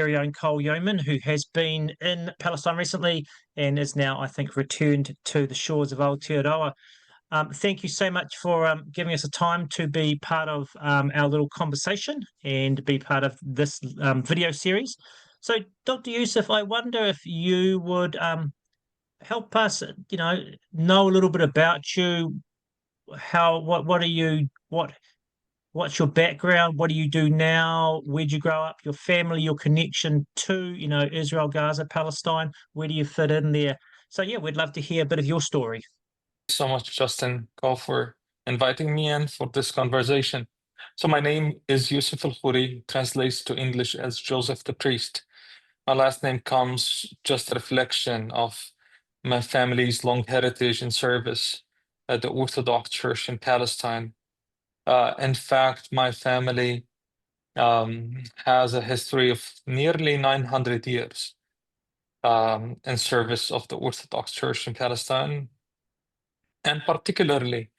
very own Cole Yeoman, who has been in Palestine recently and is now, I think, returned to the shores of Aotearoa. Thank you so much for giving us a time to be part of our little conversation and be part of this video series. So, Dr. Yousef, I wonder if you would help us, know a little bit about you. What are you? What's your background? What do you do now? Where'd you grow up? Your family, your connection to, Israel, Gaza, Palestine. Where do you fit in there? So yeah, we'd love to hear a bit of your story. So much, Justin, Cole, for inviting me in for this conversation. So my name is Yousef Al Khouri, translates to English as Joseph the Priest. My last name comes just a reflection of my family's long heritage and service at the Orthodox Church in Palestine. In fact, my family has a history of nearly 900 years in service of the Orthodox Church in Palestine, and particularly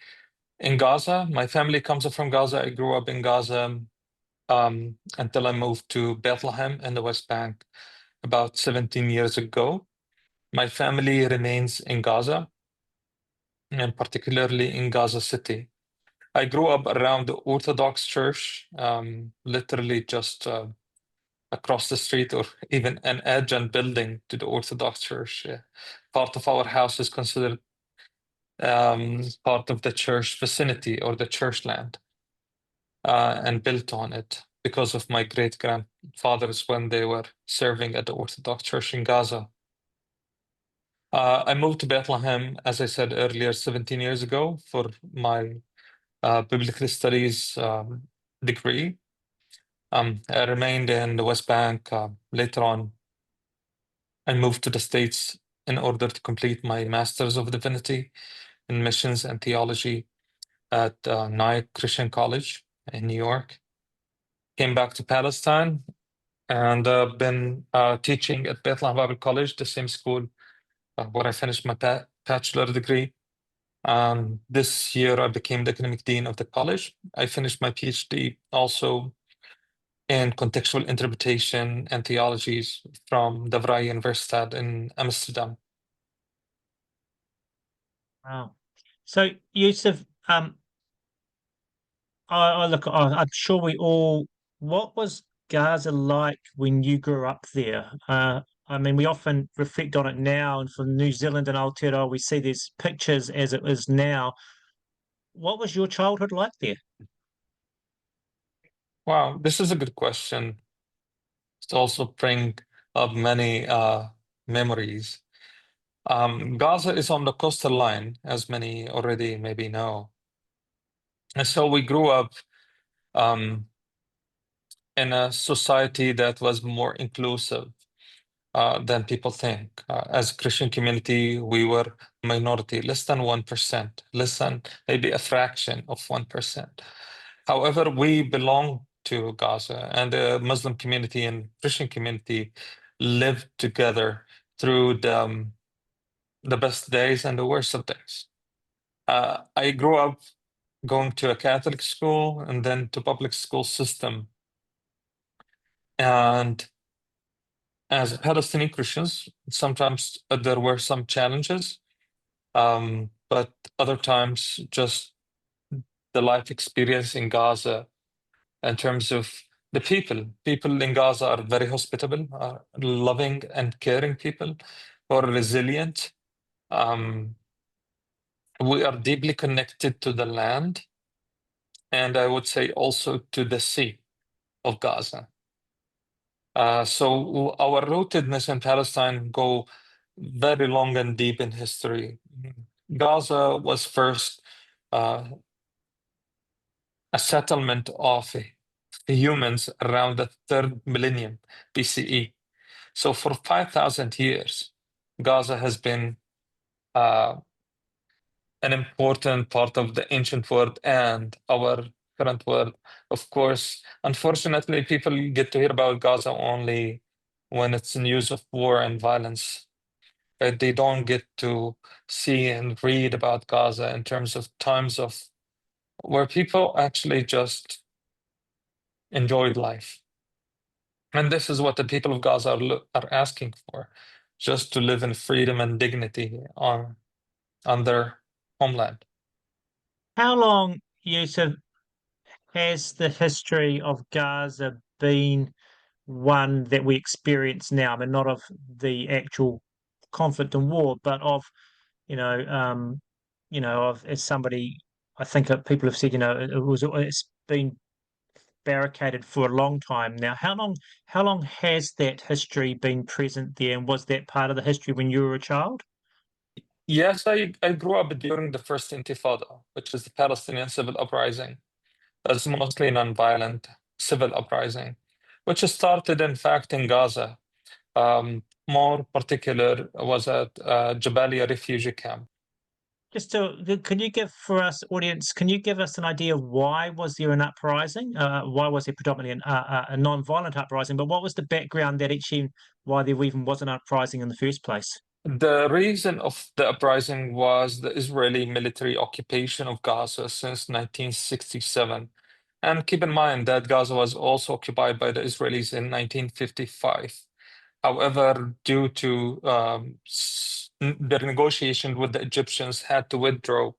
in Gaza. My family comes from Gaza. I grew up in Gaza until I moved to Bethlehem in the West Bank about 17 years ago. My family remains in Gaza, and particularly in Gaza City. I grew up around the Orthodox Church, literally just across the street or even an adjacent building to the Orthodox Church. Part of our house is considered part of the church vicinity or the church land, and built on it because of my great grandfathers when they were serving at the Orthodox Church in Gaza. I moved to Bethlehem, as I said earlier, 17 years ago for my biblical studies degree. I remained in the West Bank. Later on, I moved to the States in order to complete my Master's of Divinity in Missions and Theology at Nye Christian College in New York. Came back to Palestine and been teaching at Bethlehem College, the same school where I finished my bachelor degree. This year, I became the academic dean of the college. I finished my PhD also in contextual interpretation and theologies from the Vrije Universiteit in Amsterdam. Wow. So, Yousef, I'm sure we all. What was Gaza like when you grew up there? I mean, we often reflect on it now, and from New Zealand and Aotearoa, we see these pictures as it is now. What was your childhood like there? Wow, this is a good question. It also bring up many memories. Gaza is on the coastal line, as many already maybe know. And so we grew up in a society that was more inclusive than people think. As a Christian community, we were minority, less than 1%, less than maybe a fraction of 1%. However, we belong to Gaza, and the Muslim community and Christian community live together through the best days and the worst of days. I grew up going to a Catholic school and then to public school system. And as Palestinian Christians, sometimes there were some challenges, but other times just the life experience in Gaza in terms of the people. People in Gaza are very hospitable, are loving and caring people, or resilient. We are deeply connected to the land, and I would say also to the sea of Gaza. So our rootedness in Palestine go very long and deep in history. Gaza was first a settlement of humans around the 3rd millennium BCE. So for 5,000 years, Gaza has been an important part of the ancient world and our current world. Of course, unfortunately, people get to hear about Gaza only when it's news of war and violence. They don't get to see and read about Gaza in terms of times of where people actually just enjoyed life. And this is what the people of Gaza are asking for, just to live in freedom and dignity on their homeland. How long, Yusuf, has the history of Gaza been one that we experience now? I mean, not of the actual conflict and war, but of, you know, of as somebody, I think people have said, it's been barricaded for a long time now. How long has that history been present there, and was that part of the history when you were a child? Yes, I grew up during the First Intifada, which is the Palestinian civil uprising. That's mostly nonviolent civil uprising, which started, in fact, in Gaza. More particular was at Jabalia refugee camp. Can you give for us audience, can you give us an idea of why was there an uprising? Why was there predominantly a non-violent uprising? But what was the background that actually why there even was an uprising in the first place? The reason of the uprising was the Israeli military occupation of Gaza since 1967. And keep in mind that Gaza was also occupied by the Israelis in 1955. However, due to their negotiation with the Egyptians, had to withdraw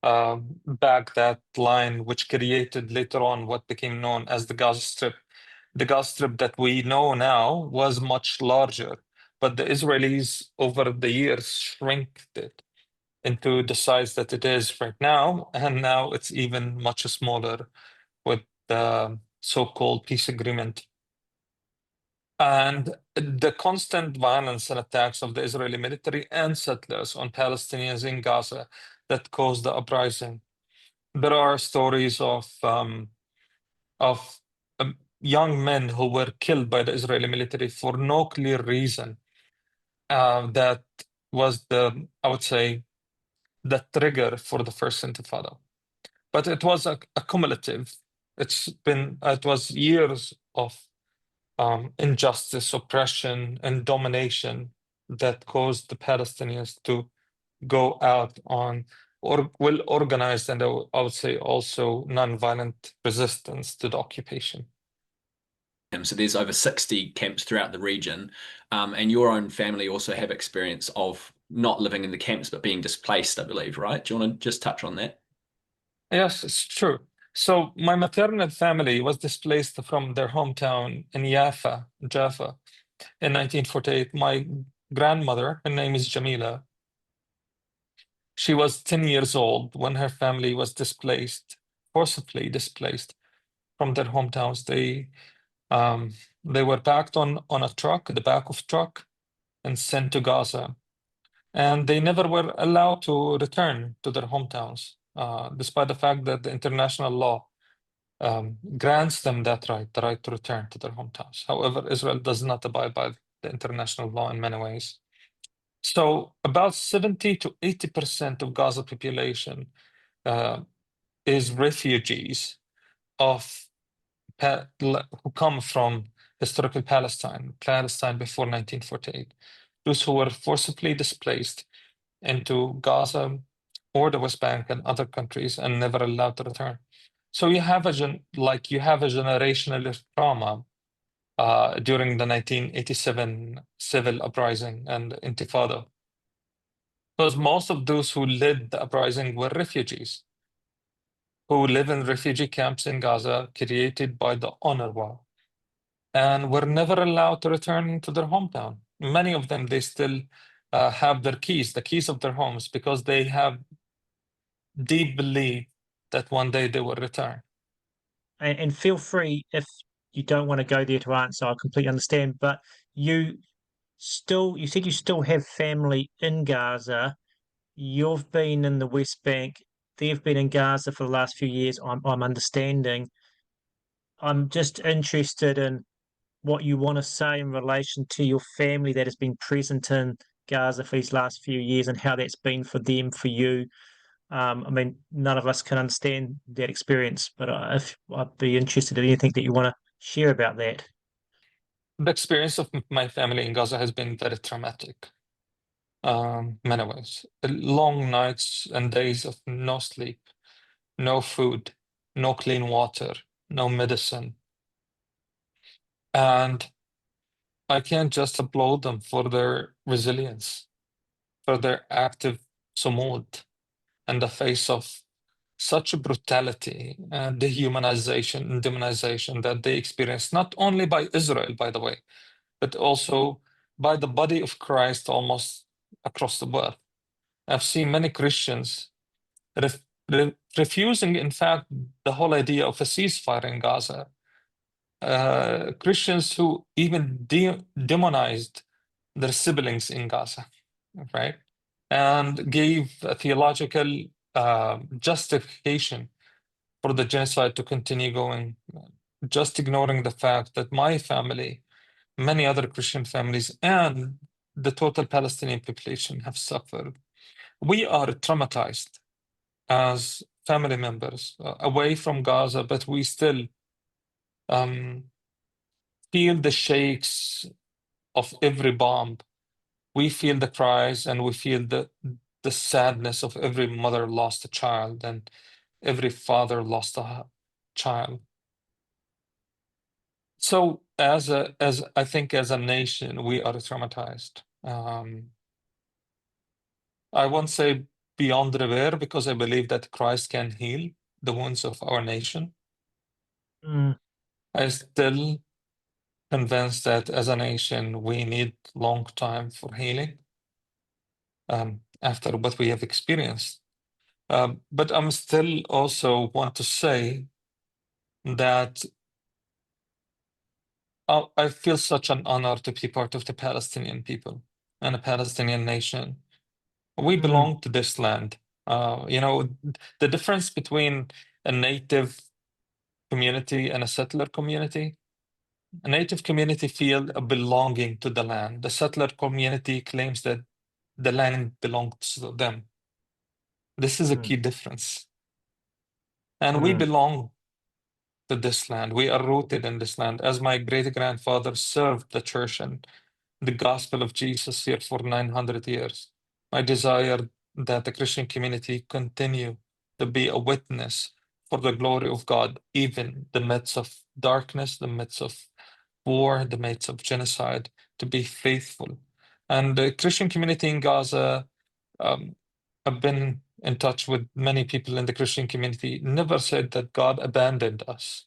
back that line, which created later on what became known as the Gaza Strip. The Gaza Strip that we know now was much larger, but the Israelis over the years shrinked it into the size that it is right now, and now it's even much smaller with the so-called peace agreement. And the constant violence and attacks of the Israeli military and settlers on Palestinians in Gaza that caused the uprising. There are stories of young men who were killed by the Israeli military for no clear reason. That was I would say, the trigger for the First Intifada. But it was a cumulative. It was years of injustice, oppression, and domination that caused the Palestinians to go out on or well organized and I would say also nonviolent resistance to the occupation. So there's over 60 camps throughout the region, and your own family also have experience of not living in the camps but being displaced, I believe, right? Do you want to just touch on that? Yes, it's true. So my maternal family was displaced from their hometown in Jaffa, in 1948. My grandmother, her name is Jamila, she was 10 years old when her family was forcibly displaced from their hometowns. They were packed on a truck, the back of truck, and sent to Gaza. And they never were allowed to return to their hometowns, despite the fact that the international law grants them that right, the right to return to their hometowns. However, Israel does not abide by the international law in many ways. So about 70 to 80% of Gaza population is refugees who come from historical Palestine before 1948. Those who were forcibly displaced into Gaza or the West Bank and other countries and never allowed to return. So you have a generational trauma during the 1987 civil uprising and Intifada, because most of those who led the uprising were refugees who live in refugee camps in Gaza created by the UNRWA and were never allowed to return to their hometown. Many of them, they still have the keys of their homes, because they have deep belief that one day they will return. And feel free if you don't want to go there to answer, I completely understand. But you said you still have family in Gaza. You've been in the West Bank. They've been in Gaza for the last few years. I'm understanding. I'm just interested in what you want to say in relation to your family that has been present in Gaza for these last few years and how that's been for them, for you. I mean, none of us can understand that experience, but if I'd be interested in anything that you want to share about that. The experience of my family in Gaza has been very traumatic. Many ways. Long nights and days of no sleep, no food, no clean water, no medicine. And I can't just applaud them for their resilience, for their active sumud in the face of such brutality and dehumanization and demonization that they experience, not only by Israel, by the way, but also by the body of Christ almost across the world. I've seen many Christians refusing, in fact, the whole idea of a ceasefire in Gaza. Christians who even demonized their siblings in Gaza, right? And gave a theological justification for the genocide to continue going, just ignoring the fact that my family, many other Christian families, and the total Palestinian population have suffered. We are traumatized as family members away from Gaza, but we still feel the shakes of every bomb. We feel the cries and we feel the sadness of every mother lost a child and every father lost a child. So as I think as a nation, we are traumatized. I won't say beyond repair because I believe that Christ can heal the wounds of our nation. I still convinced that as a nation we need long time for healing after what we have experienced. But I'm still also want to say that I feel such an honor to be part of the Palestinian people and a Palestinian nation. We belong to this land. You know, the difference between a native community and a settler community. A native community feel a belonging to the land. The settler community claims that the land belongs to them. This is a key difference. And we belong to this land. We are rooted in this land. As my great-grandfather served the church and the gospel of Jesus here for 900 years, I desire that the Christian community continue to be a witness for the glory of God, even the midst of darkness, the midst of war, the midst of genocide, to be faithful. And the Christian community in Gaza, I've been in touch with many people in the Christian community, never said that God abandoned us.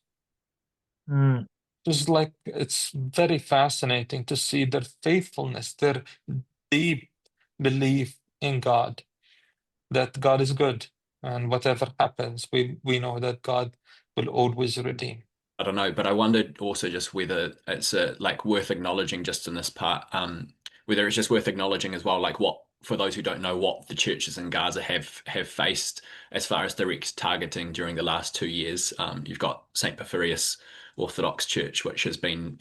Just like it's very fascinating to see their faithfulness, their deep belief in God, that God is good, and whatever happens, we know that God will always redeem. I don't know, but I wondered also just whether it's like worth acknowledging just in this part, whether it's just worth acknowledging as well, like what, for those who don't know, what the churches in Gaza have faced as far as direct targeting during the last 2 years. You've got St. Porphyrius Orthodox Church, which has been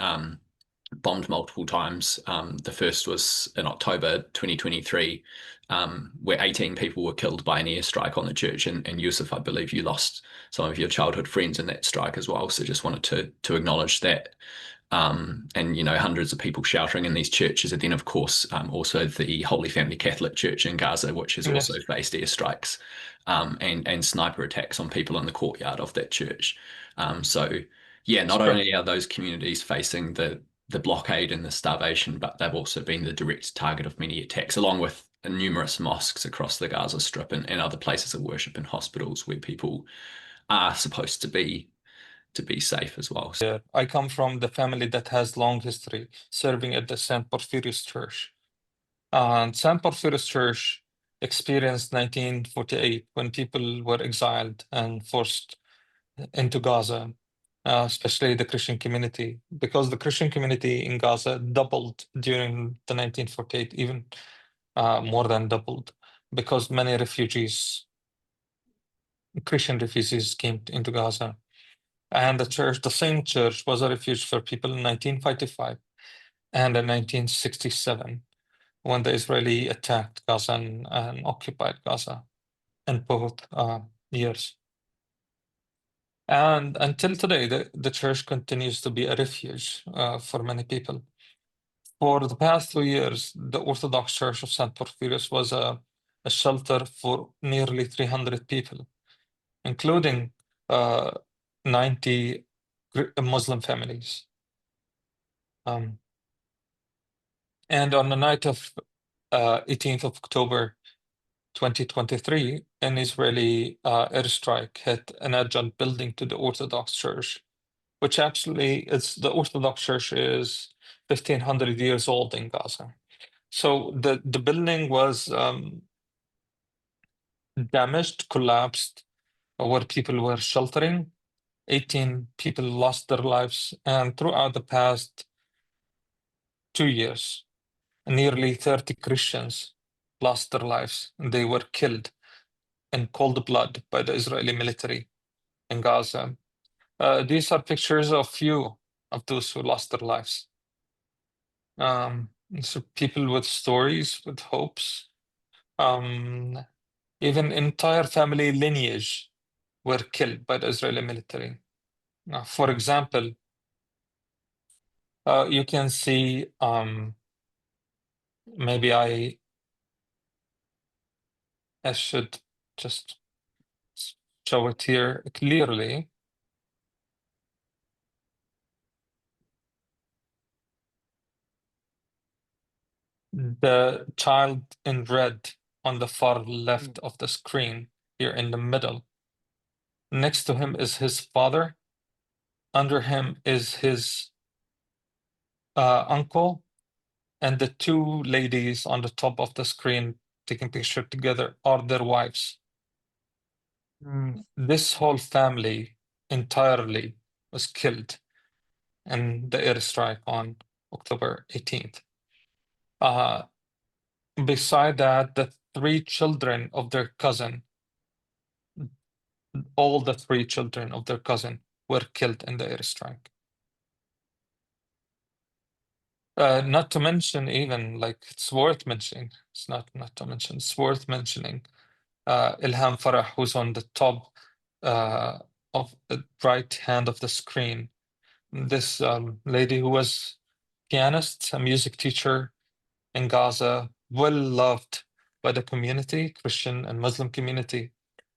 bombed multiple times. The first was in October 2023, where 18 people were killed by an airstrike on the church. And Yousef, I believe you lost some of your childhood friends in that strike as well. So just wanted to acknowledge that. And, you know, hundreds of people sheltering in these churches. And then, of course, also the Holy Family Catholic Church in Gaza, which has also faced airstrikes and sniper attacks on people in the courtyard of that church. So, yeah, not only are those communities facing the blockade and the starvation, but they've also been the direct target of many attacks, along with numerous mosques across the Gaza Strip and other places of worship and hospitals where people are supposed to be safe as well. Yeah, I come from the family that has long history serving at the St. Porphyrius Church. And St. Porphyrius Church experienced 1948 when people were exiled and forced into Gaza, especially the Christian community, because the Christian community in Gaza doubled during the 1948, even more than doubled, because many refugees, Christian refugees, came into Gaza. And the church, the same church, was a refuge for people in 1955 and in 1967 when the Israeli attacked Gaza and occupied Gaza in both years. And until today, the church continues to be a refuge for many people. For the past 2 years, the Orthodox Church of St. Porphyrius was a shelter for nearly 300 people, including 90 Muslim families. And on the night of 18th of October 2023, an Israeli airstrike hit an adjunct building to the Orthodox Church, which actually is the Orthodox Church is 1500 years old in Gaza. So the building was damaged, collapsed, where people were sheltering. 18 people lost their lives, and throughout the past 2 years, nearly 30 Christians lost their lives. They were killed in cold blood by the Israeli military in Gaza. These are pictures of few of those who lost their lives. So people with stories, with hopes, even entire family lineage were killed by the Israeli military. For example, you can see, maybe I should just show it here clearly. The child in red on the far left of the screen, here in the middle. Next to him is his father. Under him is his uncle. And the two ladies on the top of the screen taking picture together are their wives. This whole family entirely was killed in the airstrike on October 18th. Beside that, the three children of their cousin, all the three children of their cousin were killed in the airstrike. Not to mention, even like it's worth mentioning, it's not to mention, it's worth mentioning Ilham Farah, who's on the top of the right hand of the screen. This lady who was pianist, a music teacher in Gaza, well loved by the community, Christian and Muslim community.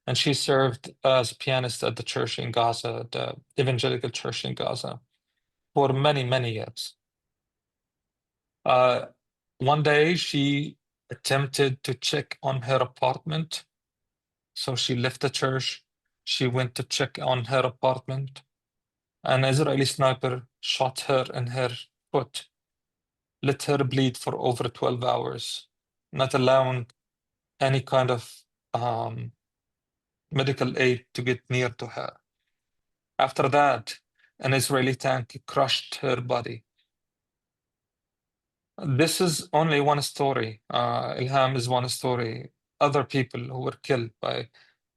And she served as a pianist at the church in Gaza, the evangelical church in Gaza, for many, many years. One day she attempted to check on her apartment. So she left the church. She went to check on her apartment. An Israeli sniper shot her in her foot, let her bleed for over 12 hours, not allowing any kind of medical aid to get near to her. After that, an Israeli tank crushed her body. This is only one story. Ilham is one story. Other people who were killed by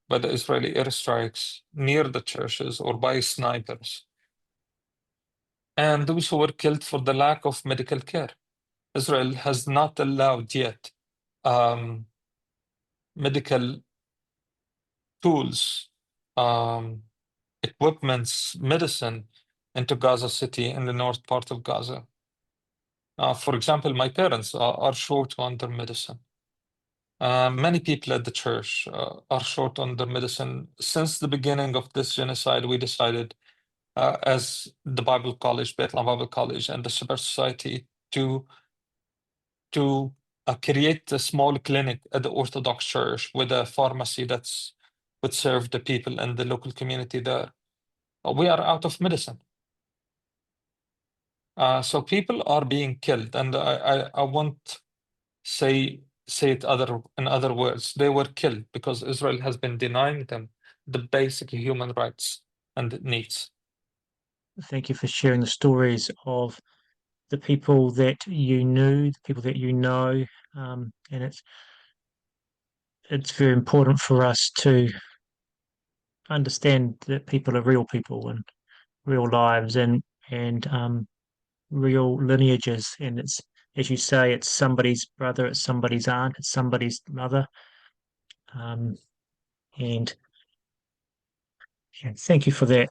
the Israeli airstrikes near the churches or by snipers. And those who were killed for the lack of medical care. Israel has not allowed yet medical tools, equipments, medicine into Gaza City in the north part of Gaza. For example, my parents are short on their medicine. Many people at the church are short on their medicine. Since the beginning of this genocide, we decided as the Bible College, Bethlehem Bible College, and the Shepherd Society to create a small clinic at the Orthodox Church with a pharmacy would serve the people in the local community there. We are out of medicine. So people are being killed, and I won't say it in other words. They were killed because Israel has been denying them the basic human rights and needs. Thank you for sharing the stories of the people that you knew, the people that you know, and it's very important for us to understand that people are real people and real lives and real lineages, and it's, as you say, it's somebody's brother, it's somebody's aunt, it's somebody's mother, and thank you for that.